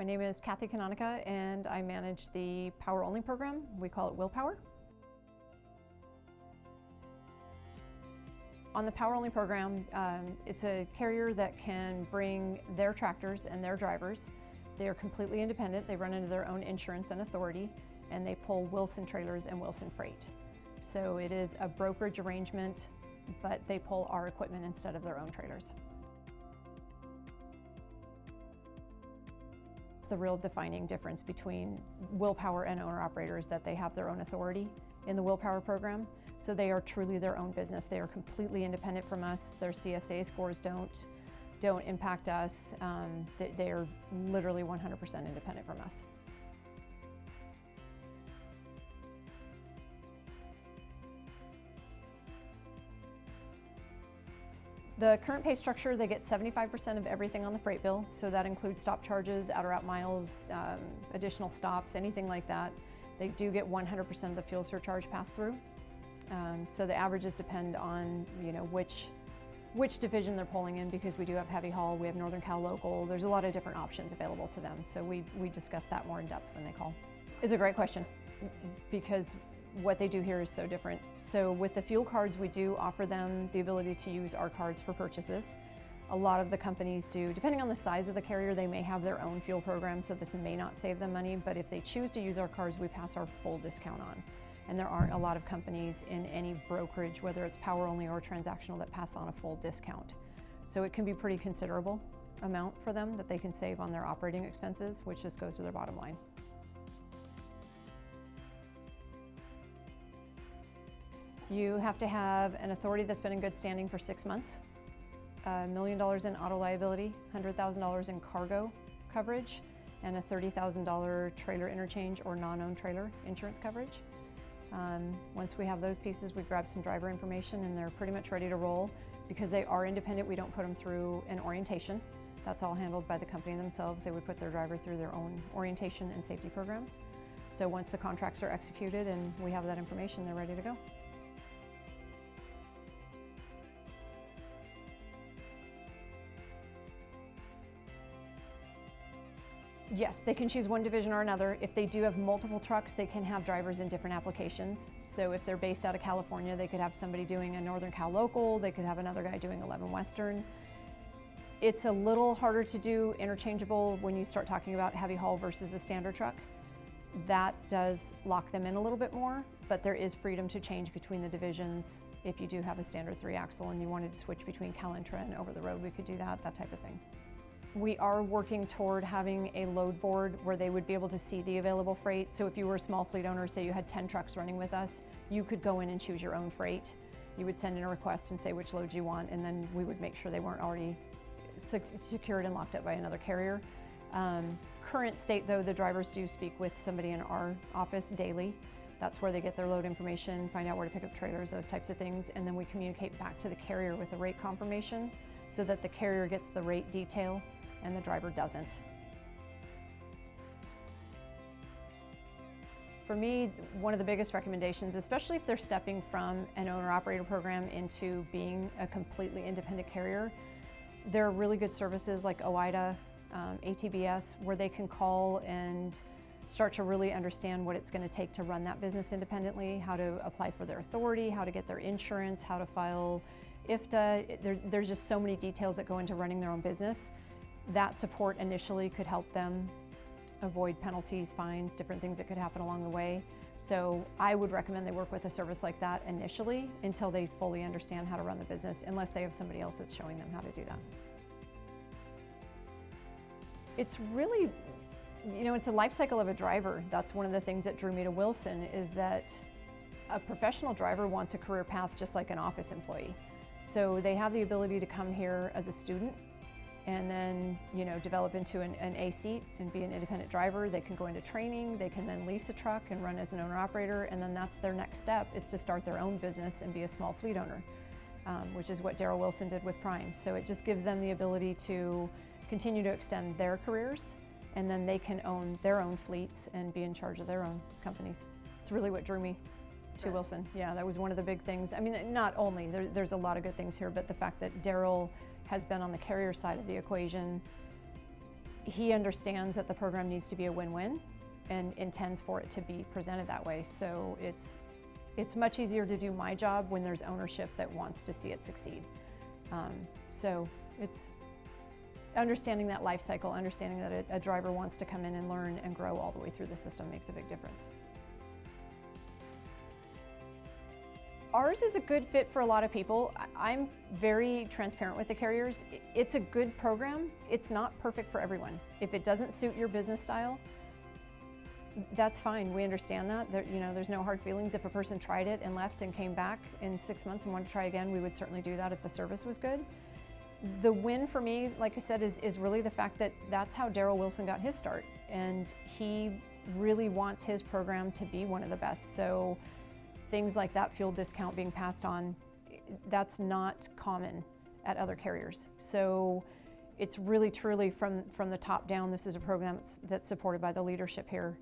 My name is Kathy Canonica and I manage the Power Only program. We call it WillPower. On the Power Only program, it's a carrier that can bring their tractors and their drivers. They are completely independent. They run under their own insurance and authority, and they pull Wilson trailers and Wilson freight. So it is a brokerage arrangement, but they pull our equipment instead of their own trailers. The real defining difference between WillPower and owner-operators that they have their own authority in the WillPower program. So they are truly their own business. They are completely independent from us. Their CSA scores don't impact us. They are literally 100% independent from us. The current pay structure, they get 75% of everything on the freight bill, so that includes stop charges, out or out miles, additional stops, anything like that. They do get 100% of the fuel surcharge passed through. So the averages depend on which division they're pulling in, because we do have heavy haul, we have Northern Cal local, there's a lot of different options available to them. So we discuss that more in depth when they call. It's a great question, because what they do here is so different. So with the fuel cards, we do offer them the ability to use our cards for purchases. A lot of the companies do, depending on the size of the carrier, they may have their own fuel program, so this may not save them money, but if they choose to use our cards, we pass our full discount on. And there aren't a lot of companies in any brokerage, whether it's Power Only or transactional, that pass on a full discount. So it can be pretty considerable amount for them that they can save on their operating expenses, which just goes to their bottom line. You have to have an authority that's been in good standing for 6 months, $1 million in auto liability, $100,000 in cargo coverage, and a $30,000 trailer interchange or non-owned trailer insurance coverage. Once we have those pieces, we grab some driver information and they're pretty much ready to roll. Because they are independent, we don't put them through an orientation. That's all handled by the company themselves. They would put their driver through their own orientation and safety programs. So once the contracts are executed and we have that information, they're ready to go. Yes, they can choose one division or another. If they do have multiple trucks, they can have drivers in different applications. So if they're based out of California, they could have somebody doing a Northern Cal local, they could have another guy doing 11 Western. It's a little harder to do interchangeable when you start talking about heavy haul versus a standard truck. That does lock them in a little bit more, but there is freedom to change between the divisions. If you do have a standard 3-axle and you wanted to switch between Calintra and over the road, we could do that type of thing. We are working toward having a load board where they would be able to see the available freight. So if you were a small fleet owner, say you had 10 trucks running with us, you could go in and choose your own freight. You would send in a request and say which loads you want, and then we would make sure they weren't already secured and locked up by another carrier. Current state though, the drivers do speak with somebody in our office daily. That's where they get their load information, find out where to pick up trailers, those types of things, and then we communicate back to the carrier with a rate confirmation so that the carrier gets the rate detail and the driver doesn't. For me, one of the biggest recommendations, especially if they're stepping from an owner-operator program into being a completely independent carrier, there are really good services like OOIDA, ATBS, where they can call and start to really understand what it's going to take to run that business independently, how to apply for their authority, how to get their insurance, how to file IFTA. There's just so many details that go into running their own business. That support initially could help them avoid penalties, fines, different things that could happen along the way. So I would recommend they work with a service like that initially until they fully understand how to run the business, unless they have somebody else that's showing them how to do that. It's really, it's a life cycle of a driver. That's one of the things that drew me to Wilson, is that a professional driver wants a career path just like an office employee. So they have the ability to come here as a student and then develop into an A seat and be an independent driver. They can go into training, they can then lease a truck and run as an owner-operator, and then that's their next step, is to start their own business and be a small fleet owner, which is what Daryl Wilson did with Prime. So it just gives them the ability to continue to extend their careers, and then they can own their own fleets and be in charge of their own companies. It's really what drew me to Wilson. Yeah, that was one of the big things. I mean, not only, there's a lot of good things here, but the fact that Daryl has been on the carrier side of the equation he understands that the program needs to be a win-win and intends for it to be presented that way. So it's much easier to do my job when there's ownership that wants to see it succeed. So it's understanding that life cycle, understanding that a driver wants to come in and learn and grow all the way through the system makes a big difference. Ours is a good fit for a lot of people. I'm very transparent with the carriers. It's a good program. It's not perfect for everyone. If it doesn't suit your business style, that's fine. We understand that. There's no hard feelings. If a person tried it and left and came back in 6 months and wanted to try again, we would certainly do that if the service was good. The win for me, like I said, is really the fact that that's how Daryl Wilson got his start. And he really wants his program to be one of the best. So things like that fuel discount being passed on, that's not common at other carriers. So it's really truly from the top down. This is a program that's supported by the leadership here.